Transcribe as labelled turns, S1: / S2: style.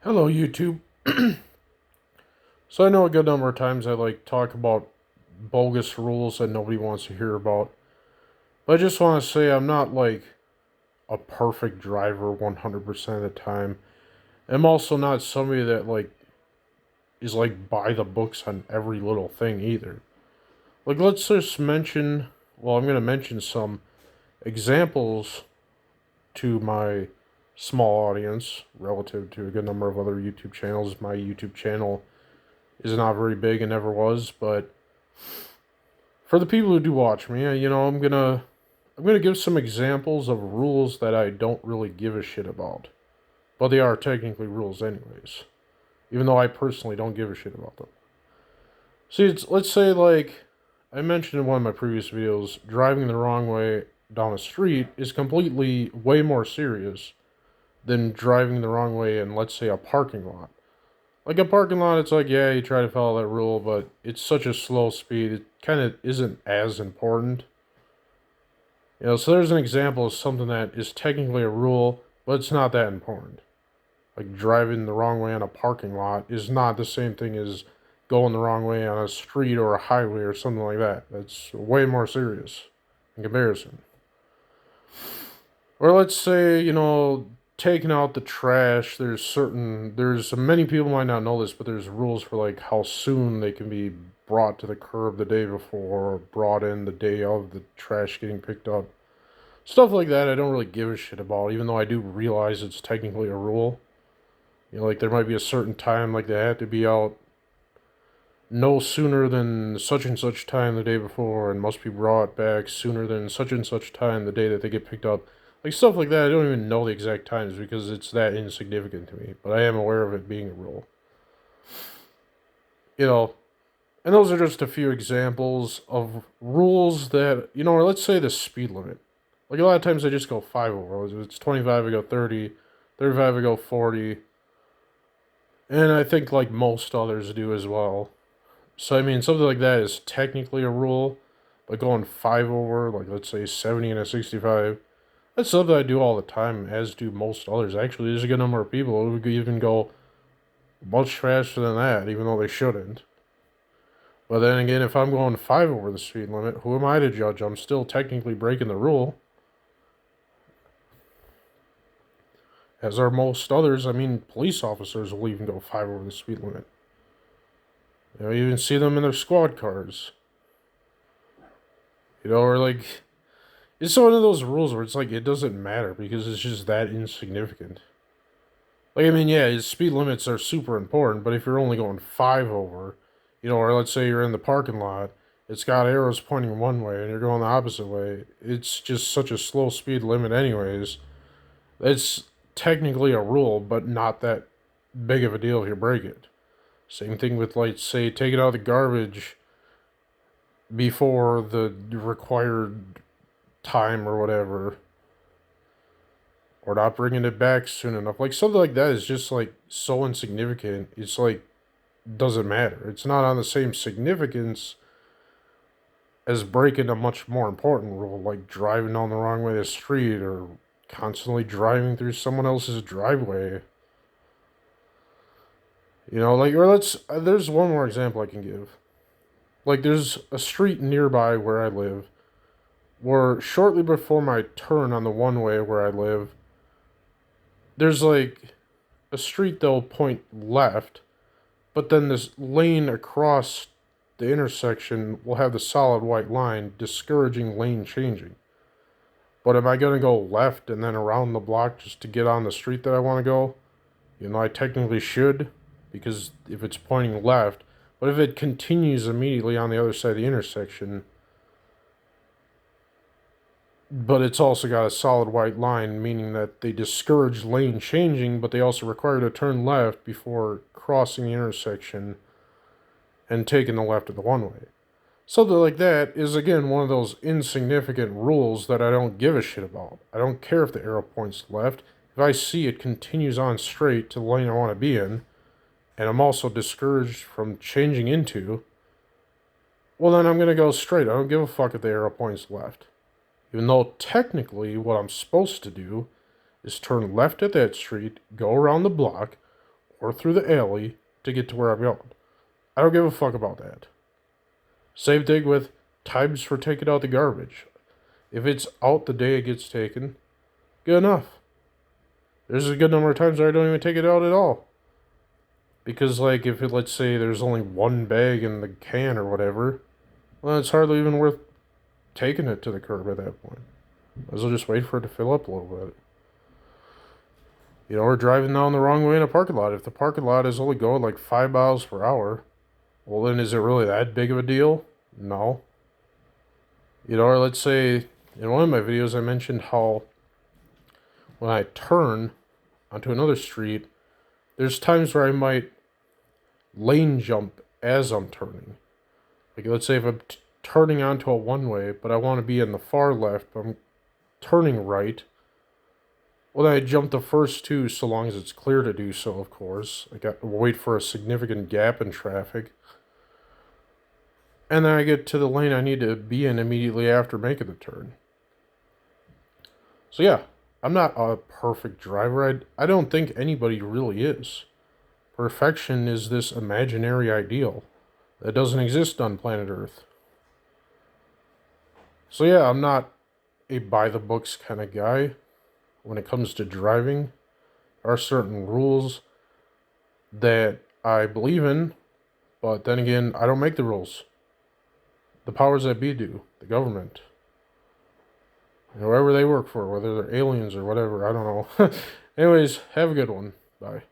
S1: Hello, YouTube. So I know a good number of times I talk about bogus rules that nobody wants to hear about. But I just want to say I'm not a perfect driver 100% of the time. I'm also not somebody that is by the books on every little thing either. Let's just mention, I'm going to mention some examples to my small audience relative to a good number of other YouTube channels. My YouTube channel is not very big and never was, but for the people who do watch me, I'm gonna give some examples of rules that I don't really give a shit about, but they are technically rules anyways, even though I personally don't give a shit about them. See, let's say I mentioned in one of my previous videos, driving the wrong way down a street is completely way more serious than driving the wrong way in, let's say, a parking lot. Like a parking lot, it's yeah, you try to follow that rule, but it's such a slow speed, it kind of isn't as important. So there's an example of something that is technically a rule, but it's not that important. Like driving the wrong way on a parking lot is not the same thing as going the wrong way on a street or a highway or something like that. That's way more serious in comparison. Or let's say, taking out the trash, there's many people might not know this, but there's rules for how soon they can be brought to the curb the day before or brought in the day of the trash getting picked up. Stuff like that I don't really give a shit about, even though I do realize it's technically a rule. There might be a certain time, they have to be out no sooner than such and such time the day before and must be brought back sooner than such and such time the day that they get picked up. Stuff like that, I don't even know the exact times because it's that insignificant to me, but I am aware of it being a rule. And those are just a few examples of rules that, or let's say the speed limit. A lot of times I just go 5 over. If it's 25, I go 30. 35, I go 40. And I think most others do as well. So, something like that is technically a rule. But going 5 over, let's say 70 and a 65, that's something I do all the time, as do most others. Actually, there's a good number of people who could even go much faster than that, even though they shouldn't. But then again, if I'm going 5 over the speed limit, who am I to judge? I'm still technically breaking the rule. As are most others. Police officers will even go 5 over the speed limit. You even see them in their squad cars. Or it's one of those rules where it's it doesn't matter because it's just that insignificant. Yeah, speed limits are super important, but if you're only going 5 over, or let's say you're in the parking lot, it's got arrows pointing one way and you're going the opposite way, it's just such a slow speed limit anyways. It's technically a rule, but not that big of a deal if you break it. Same thing with, say, taking out the garbage before the required time or whatever, or not bringing it back soon enough. Something like that is just, so insignificant. It's, doesn't matter. It's not on the same significance as breaking a much more important rule, like driving on the wrong way of the street or constantly driving through someone else's driveway. There's one more example I can give. There's a street nearby where I live where shortly before my turn on the one way where I live, there's a street that'll point left, but then this lane across the intersection will have the solid white line discouraging lane changing. But am I going to go left and then around the block just to get on the street that I want to go? I technically should, because if it's pointing left, but if it continues immediately on the other side of the intersection, but it's also got a solid white line, meaning that they discourage lane changing, but they also require to turn left before crossing the intersection and taking the left of the one way. Something like that is, again, one of those insignificant rules that I don't give a shit about. I don't care if the arrow points left. If I see it continues on straight to the lane I want to be in, and I'm also discouraged from changing into, well, then I'm going to go straight. I don't give a fuck if the arrow points left. Even though technically what I'm supposed to do is turn left at that street, go around the block, or through the alley to get to where I'm going. I don't give a fuck about that. Same thing with times for taking out the garbage. If it's out the day it gets taken, good enough. There's a good number of times where I don't even take it out at all. Because, like, if it, let's say there's only one bag in the can or whatever, well, it's hardly even worth taking it to the curb at that point. Might as well just wait for it to fill up a little bit. You know, or driving down the wrong way in a parking lot. If the parking lot is only going like 5 miles per hour, well, then is it really that big of a deal? No. You know, or let's say in one of my videos I mentioned how when I turn onto another street, there's times where I might lane jump as I'm turning. Like, let's say if I'm turning onto a one-way, but I want to be in the far left, but I'm turning right. Well, then I jump the first two so long as it's clear to do so, of course. I got to wait for a significant gap in traffic. And then I get to the lane I need to be in immediately after making the turn. So yeah, I'm not a perfect driver. I don't think anybody really is. Perfection is this imaginary ideal that doesn't exist on planet Earth. So yeah, I'm not a by-the-books kind of guy. When it comes to driving, there are certain rules that I believe in, but then again, I don't make the rules. The powers that be do, the government. Whoever they work for, whether they're aliens or whatever, I don't know. Anyways, have a good one. Bye.